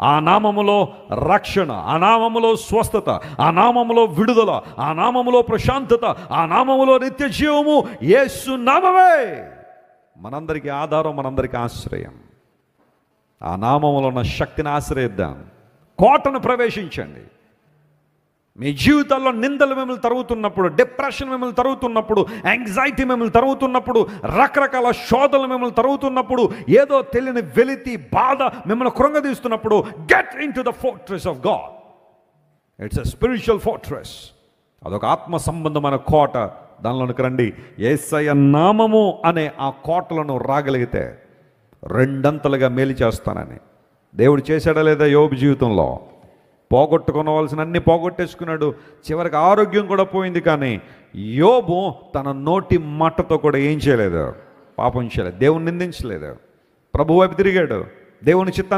ఆ నామములో రక్షణ, ఆ నామములో స్వస్థత, ఆ నామములో విడుదల, ఆ నామములో ప్రశాంతత, ఆ నామములో నిత్య జీవము. యేసు నామమే మనందరికీ ఆధారం, మనందరికీ ఆశ్రయం. ఆ నామములో ఉన్న శక్తిని ఆశ్రయిద్దాం. కోటను ప్రవేశించండి. మీ జీవితాల్లో నిందలు మిమ్మల్ని తరుగుతున్నప్పుడు, డిప్రెషన్ మిమ్మల్ని తరుగుతున్నప్పుడు, యాంగ్జైటీ మిమ్మల్ని తరుగుతున్నప్పుడు, రకరకాల శోధనలు మిమ్మల్ని తరుగుతున్నప్పుడు, ఏదో తెలియని వెలితి బాధ మిమ్మల్ని కృంగదీస్తున్నప్పుడు, get into the fortress of God. It's a spiritual fortress. అదొక ఆత్మ సంబంధమైన కోట. దానిలోనికి రండి. యేసయ్య నామము అనే ఆ కోటలను రాగలిగితే రెండంతలుగా మేలు చేస్తానని దేవుడు చేశాడా లేదా? యోబు జీవితంలో పోగొట్టుకోవాల్సిన అన్ని పోగొట్టేసుకున్నాడు. చివరికి ఆరోగ్యం కూడా పోయింది. కానీ యోబు తన నోటి మాటతో కూడా ఏం చేయలేదు? పాపం చేయలేదు. దేవుని నిందించలేదు. ప్రభు వైపు తిరిగాడు. దేవుని చిత్తాన్ని